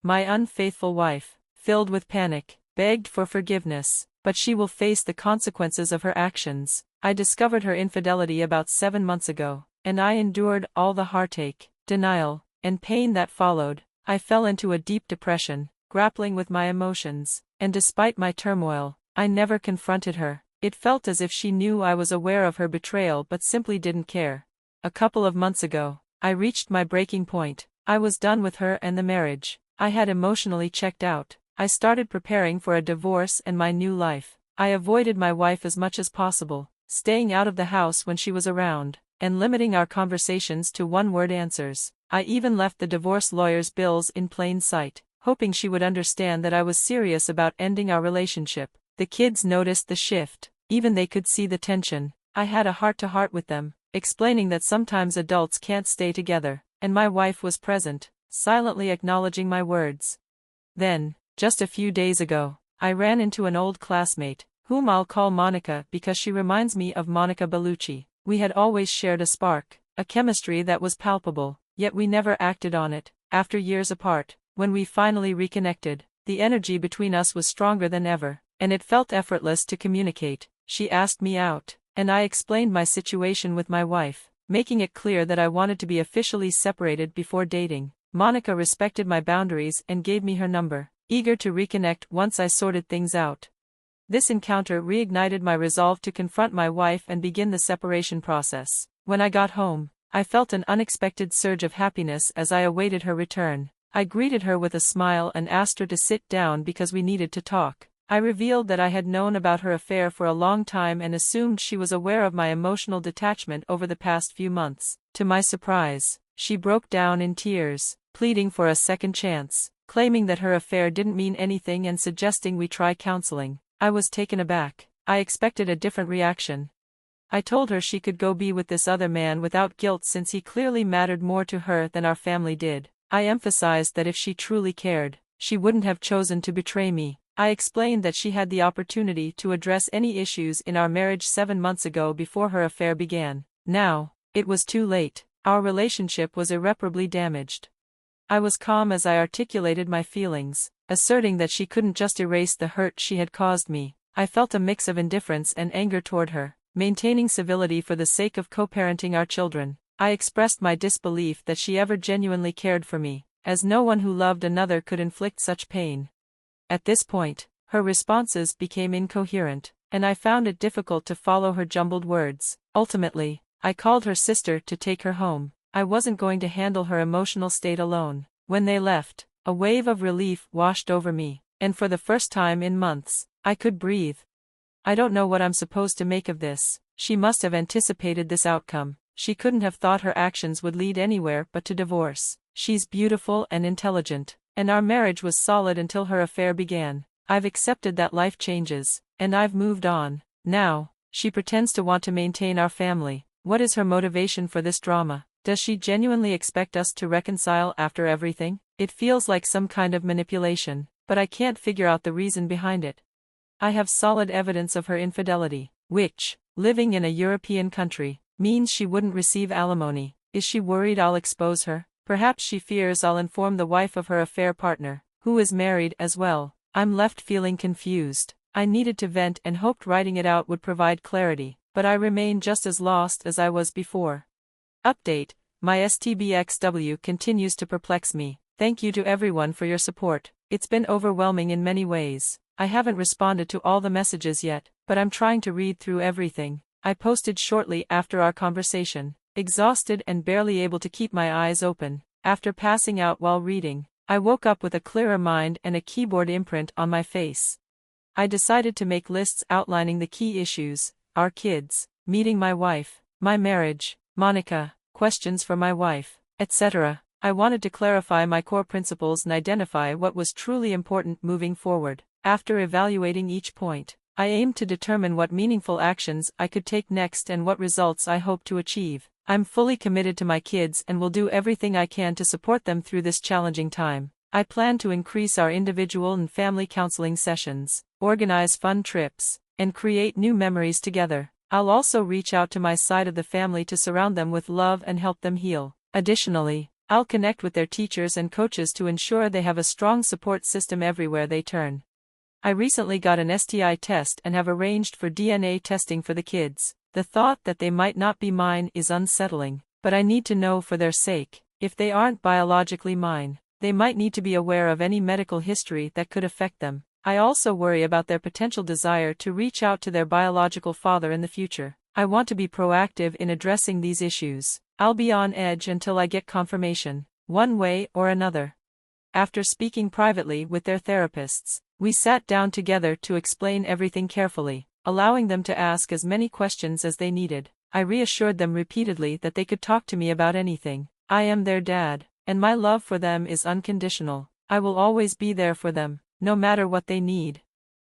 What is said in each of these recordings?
My unfaithful wife, filled with panic, begged for forgiveness, but she will face the consequences of her actions. I discovered her infidelity about 7 months ago, and I endured all the heartache, denial, and pain that followed. I fell into a deep depression, grappling with my emotions, and despite my turmoil, I never confronted her. It felt as if she knew I was aware of her betrayal but simply didn't care. A couple of months ago, I reached my breaking point. I was done with her and the marriage. I had emotionally checked out. I started preparing for a divorce and my new life. I avoided my wife as much as possible, staying out of the house when she was around, and limiting our conversations to one-word answers. I even left the divorce lawyer's bills in plain sight, hoping she would understand that I was serious about ending our relationship. The kids noticed the shift, even they could see the tension. I had a heart-to-heart with them, explaining that sometimes adults can't stay together, and my wife was present, silently acknowledging my words. Then, just a few days ago, I ran into an old classmate, whom I'll call Monica because she reminds me of Monica Bellucci. We had always shared a spark, a chemistry that was palpable, yet we never acted on it. After years apart, when we finally reconnected, the energy between us was stronger than ever, and it felt effortless to communicate. She asked me out, and I explained my situation with my wife, making it clear that I wanted to be officially separated before dating. Monica respected my boundaries and gave me her number, eager to reconnect once I sorted things out. This encounter reignited my resolve to confront my wife and begin the separation process. When I got home, I felt an unexpected surge of happiness as I awaited her return. I greeted her with a smile and asked her to sit down because we needed to talk. I revealed that I had known about her affair for a long time and assumed she was aware of my emotional detachment over the past few months. To my surprise, she broke down in tears, pleading for a second chance, claiming that her affair didn't mean anything and suggesting we try counseling. I was taken aback. I expected a different reaction. I told her she could go be with this other man without guilt since he clearly mattered more to her than our family did. I emphasized that if she truly cared, she wouldn't have chosen to betray me. I explained that she had the opportunity to address any issues in our marriage 7 months ago before her affair began. Now, it was too late. Our relationship was irreparably damaged. I was calm as I articulated my feelings, asserting that she couldn't just erase the hurt she had caused me. I felt a mix of indifference and anger toward her, maintaining civility for the sake of co-parenting our children. I expressed my disbelief that she ever genuinely cared for me, as no one who loved another could inflict such pain. At this point, her responses became incoherent, and I found it difficult to follow her jumbled words. Ultimately, I called her sister to take her home. I wasn't going to handle her emotional state alone. When they left, a wave of relief washed over me, and for the first time in months, I could breathe. I don't know what I'm supposed to make of this. She must have anticipated this outcome. She couldn't have thought her actions would lead anywhere but to divorce. She's beautiful and intelligent, and our marriage was solid until her affair began. I've accepted that life changes, and I've moved on. Now, she pretends to want to maintain our family. What is her motivation for this drama? Does she genuinely expect us to reconcile after everything? It feels like some kind of manipulation, but I can't figure out the reason behind it. I have solid evidence of her infidelity, which, living in a European country, means she wouldn't receive alimony. Is she worried I'll expose her? Perhaps she fears I'll inform the wife of her affair partner, who is married as well. I'm left feeling confused. I needed to vent and hoped writing it out would provide clarity, but I remain just as lost as I was before. Update: my STBXW continues to perplex me. Thank you to everyone for your support. It's been overwhelming in many ways. I haven't responded to all the messages yet, but I'm trying to read through everything. I posted shortly after our conversation, exhausted and barely able to keep my eyes open. After passing out while reading, I woke up with a clearer mind and a keyboard imprint on my face. I decided to make lists outlining the key issues: our kids, meeting my wife, my marriage, Monica, questions for my wife, etc. I wanted to clarify my core principles and identify what was truly important moving forward. After evaluating each point, I aimed to determine what meaningful actions I could take next and what results I hope to achieve. I'm fully committed to my kids and will do everything I can to support them through this challenging time. I plan to increase our individual and family counseling sessions, organize fun trips, and create new memories together. I'll also reach out to my side of the family to surround them with love and help them heal. Additionally, I'll connect with their teachers and coaches to ensure they have a strong support system everywhere they turn. I recently got an STI test and have arranged for DNA testing for the kids. The thought that they might not be mine is unsettling, but I need to know for their sake. If they aren't biologically mine, they might need to be aware of any medical history that could affect them. I also worry about their potential desire to reach out to their biological father in the future. I want to be proactive in addressing these issues. I'll be on edge until I get confirmation, one way or another. After speaking privately with their therapists, we sat down together to explain everything carefully, allowing them to ask as many questions as they needed. I reassured them repeatedly that they could talk to me about anything. I am their dad, and my love for them is unconditional. I will always be there for them, no matter what they need.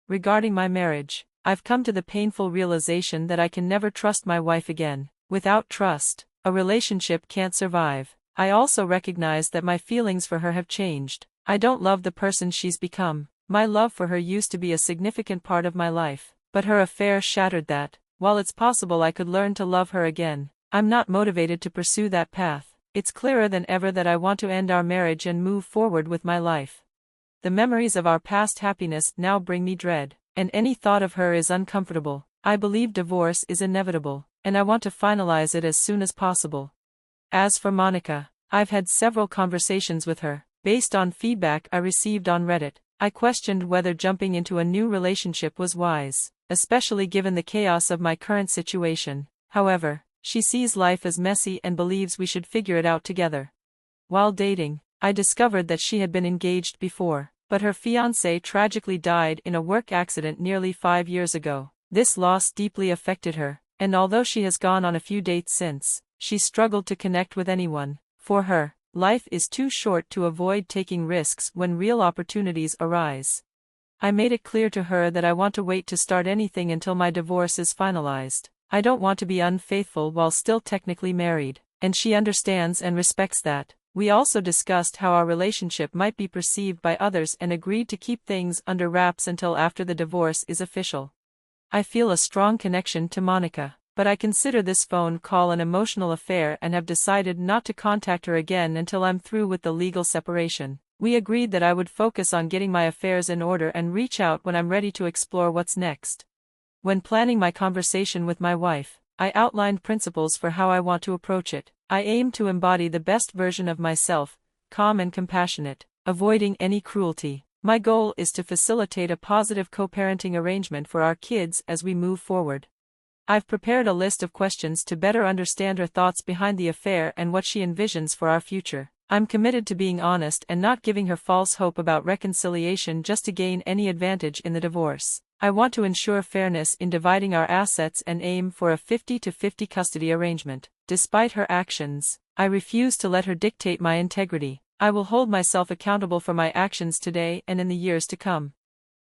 Regarding my marriage, I've come to the painful realization that I can never trust my wife again. Without trust, a relationship can't survive. I also recognize that my feelings for her have changed. I don't love the person she's become. My love for her used to be a significant part of my life, but her affair shattered that. While it's possible I could learn to love her again, I'm not motivated to pursue that path. It's clearer than ever that I want to end our marriage and move forward with my life. The memories of our past happiness now bring me dread, and any thought of her is uncomfortable. I believe divorce is inevitable, and I want to finalize it as soon as possible. As for Monica, I've had several conversations with her. Based on feedback I received on Reddit, I questioned whether jumping into a new relationship was wise, especially given the chaos of my current situation. However, she sees life as messy and believes we should figure it out together. While dating, I discovered that she had been engaged before, but her fiancé tragically died in a work accident nearly 5 years ago. This loss deeply affected her, and although she has gone on a few dates since, she struggled to connect with anyone. For her, life is too short to avoid taking risks when real opportunities arise. I made it clear to her that I want to wait to start anything until my divorce is finalized. I don't want to be unfaithful while still technically married, and she understands and respects that. We also discussed how our relationship might be perceived by others and agreed to keep things under wraps until after the divorce is official. I feel a strong connection to Monica, but I consider this phone call an emotional affair and have decided not to contact her again until I'm through with the legal separation. We agreed that I would focus on getting my affairs in order and reach out when I'm ready to explore what's next. When planning my conversation with my wife, I outlined principles for how I want to approach it. I aim to embody the best version of myself, calm and compassionate, avoiding any cruelty. My goal is to facilitate a positive co-parenting arrangement for our kids as we move forward. I've prepared a list of questions to better understand her thoughts behind the affair and what she envisions for our future. I'm committed to being honest and not giving her false hope about reconciliation just to gain any advantage in the divorce. I want to ensure fairness in dividing our assets and aim for a 50-50 custody arrangement. Despite her actions, I refuse to let her dictate my integrity. I will hold myself accountable for my actions today and in the years to come.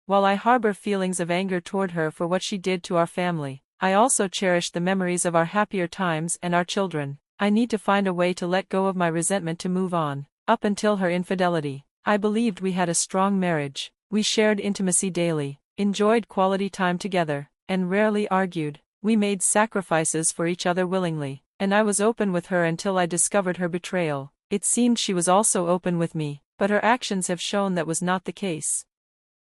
While I harbor feelings of anger toward her for what she did to our family, I also cherish the memories of our happier times and our children. I need to find a way to let go of my resentment to move on. Up until her infidelity, I believed we had a strong marriage. We shared intimacy daily, enjoyed quality time together, and rarely argued. We made sacrifices for each other willingly, and I was open with her until I discovered her betrayal. It seemed she was also open with me, but her actions have shown that was not the case.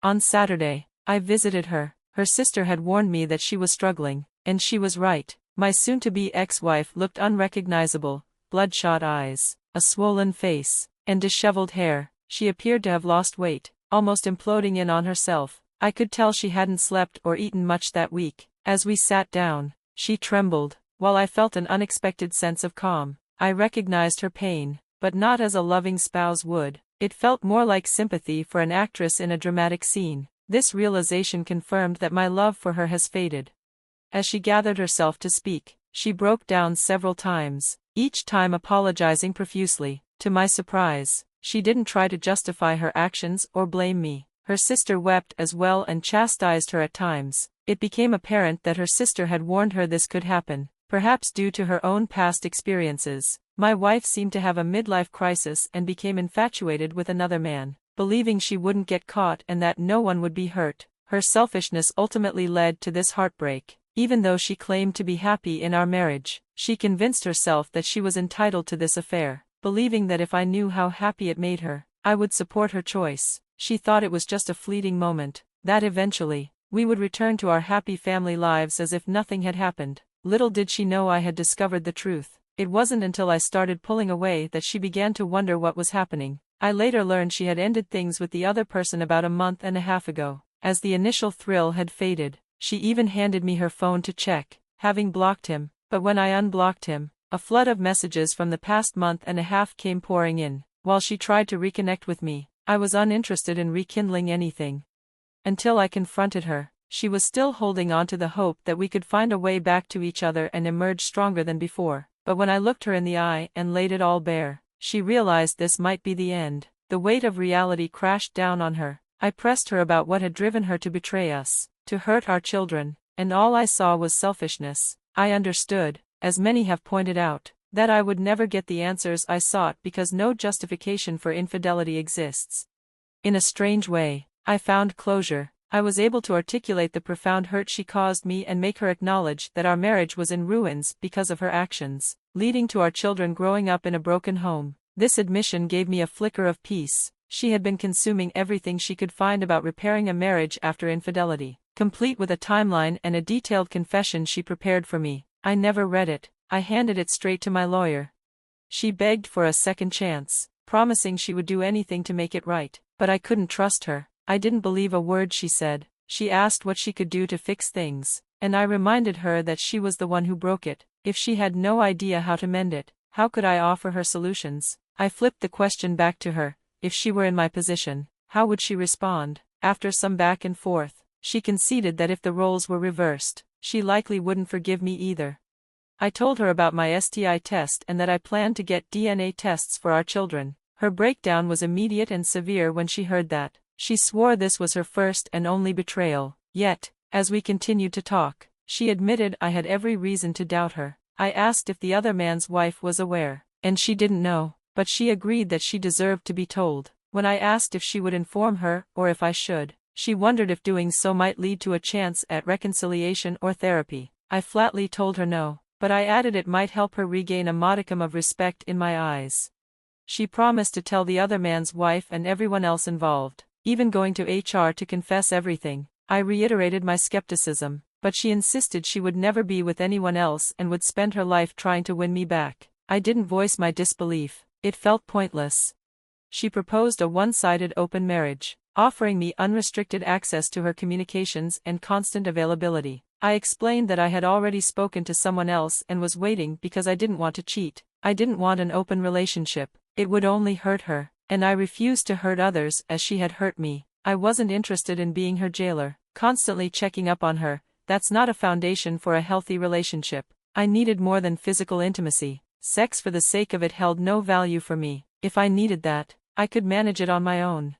On Saturday, I visited her. Her sister had warned me that she was struggling, and she was right. My soon-to-be ex-wife looked unrecognizable, bloodshot eyes, a swollen face, and disheveled hair. She appeared to have lost weight, almost imploding in on herself. I could tell she hadn't slept or eaten much that week. As we sat down, she trembled, while I felt an unexpected sense of calm. I recognized her pain, but not as a loving spouse would. It felt more like sympathy for an actress in a dramatic scene. This realization confirmed that my love for her has faded. As she gathered herself to speak, she broke down several times, each time apologizing profusely. To my surprise, she didn't try to justify her actions or blame me. Her sister wept as well and chastised her at times. It became apparent that her sister had warned her this could happen, perhaps due to her own past experiences. My wife seemed to have a midlife crisis and became infatuated with another man, believing she wouldn't get caught and that no one would be hurt. Her selfishness ultimately led to this heartbreak. Even though she claimed to be happy in our marriage, she convinced herself that she was entitled to this affair. believing that if I knew how happy it made her, I would support her choice. She thought it was just a fleeting moment, that eventually, we would return to our happy family lives as if nothing had happened. Little did she know I had discovered the truth. It wasn't until I started pulling away that she began to wonder what was happening. I later learned she had ended things with the other person about a month and a half ago. As the initial thrill had faded, she even handed me her phone to check, having blocked him. But when I unblocked him, a flood of messages from the past month and a half came pouring in. While she tried to reconnect with me, I was uninterested in rekindling anything. Until I confronted her, she was still holding on to the hope that we could find a way back to each other and emerge stronger than before. But when I looked her in the eye and laid it all bare, she realized this might be the end. The weight of reality crashed down on her. I pressed her about what had driven her to betray us, to hurt our children, and all I saw was selfishness. I understood, as many have pointed out, that I would never get the answers I sought because no justification for infidelity exists. In a strange way, I found closure. I was able to articulate the profound hurt she caused me and make her acknowledge that our marriage was in ruins because of her actions, leading to our children growing up in a broken home. This admission gave me a flicker of peace. She had been consuming everything she could find about repairing a marriage after infidelity, complete with a timeline and a detailed confession she prepared for me. I never read it. I handed it straight to my lawyer. She begged for a second chance, promising she would do anything to make it right, but I couldn't trust her. I didn't believe a word she said. She asked what she could do to fix things, and I reminded her that she was the one who broke it. If she had no idea how to mend it, how could I offer her solutions? I flipped the question back to her. If she were in my position, how would she respond? After some back and forth, she conceded that if the roles were reversed, she likely wouldn't forgive me either. I told her about my STI test and that I planned to get DNA tests for our children. Her breakdown was immediate and severe when she heard that. She swore this was her first and only betrayal. Yet, as we continued to talk, she admitted I had every reason to doubt her. I asked if the other man's wife was aware, and she didn't know, but she agreed that she deserved to be told. When I asked if she would inform her, or if I should, she wondered if doing so might lead to a chance at reconciliation or therapy. I flatly told her no, but I added it might help her regain a modicum of respect in my eyes. She promised to tell the other man's wife and everyone else involved, even going to HR to confess everything. I reiterated my skepticism, but she insisted she would never be with anyone else and would spend her life trying to win me back. I didn't voice my disbelief. It felt pointless. She proposed a one-sided open marriage, offering me unrestricted access to her communications and constant availability. I explained that I had already spoken to someone else and was waiting because I didn't want to cheat. I didn't want an open relationship. It would only hurt her, and I refused to hurt others as she had hurt me. I wasn't interested in being her jailer, constantly checking up on her. That's not a foundation for a healthy relationship. I needed more than physical intimacy. Sex for the sake of it held no value for me. If I needed that, I could manage it on my own.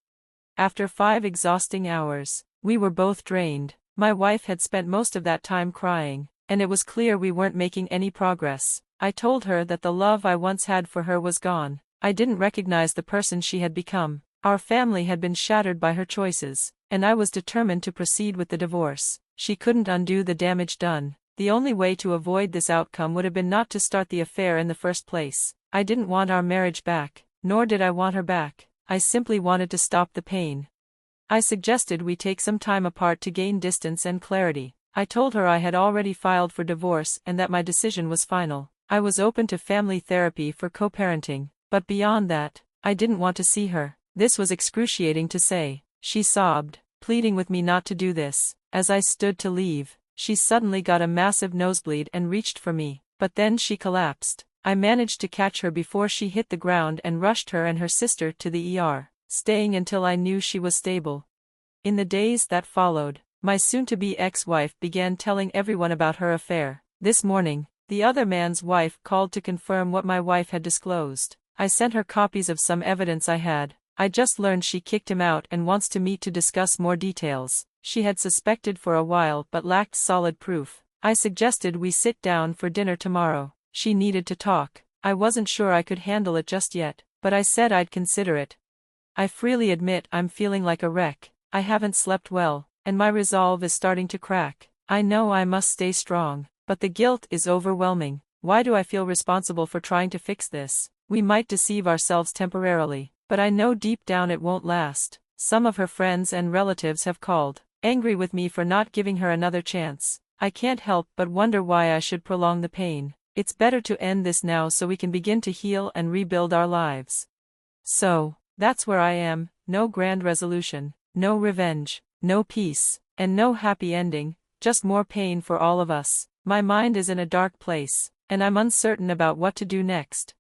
After 5 exhausting hours, we were both drained. My wife had spent most of that time crying, and it was clear we weren't making any progress. I told her that the love I once had for her was gone. I didn't recognize the person she had become. Our family had been shattered by her choices, and I was determined to proceed with the divorce. She couldn't undo the damage done. The only way to avoid this outcome would have been not to start the affair in the first place. I didn't want our marriage back, nor did I want her back. I simply wanted to stop the pain. I suggested we take some time apart to gain distance and clarity. I told her I had already filed for divorce and that my decision was final. I was open to family therapy for co-parenting, but beyond that, I didn't want to see her. This was excruciating to say. She sobbed, pleading with me not to do this. As I stood to leave, she suddenly got a massive nosebleed and reached for me, but then she collapsed. I managed to catch her before she hit the ground and rushed her and her sister to the ER, staying until I knew she was stable. In the days that followed, my soon-to-be ex-wife began telling everyone about her affair. This morning, the other man's wife called to confirm what my wife had disclosed. I sent her copies of some evidence I had. I just learned she kicked him out and wants to meet to discuss more details. She had suspected for a while but lacked solid proof. I suggested we sit down for dinner tomorrow. She needed to talk. I wasn't sure I could handle it just yet, but I said I'd consider it. I freely admit I'm feeling like a wreck. I haven't slept well, and my resolve is starting to crack. I know I must stay strong, but the guilt is overwhelming. Why do I feel responsible for trying to fix this? We might deceive ourselves temporarily, but I know deep down it won't last. Some of her friends and relatives have called, angry with me for not giving her another chance. I can't help but wonder why I should prolong the pain. It's better to end this now so we can begin to heal and rebuild our lives. So, that's where I am, no grand resolution, no revenge, no peace, and no happy ending, just more pain for all of us. My mind is in a dark place, and I'm uncertain about what to do next.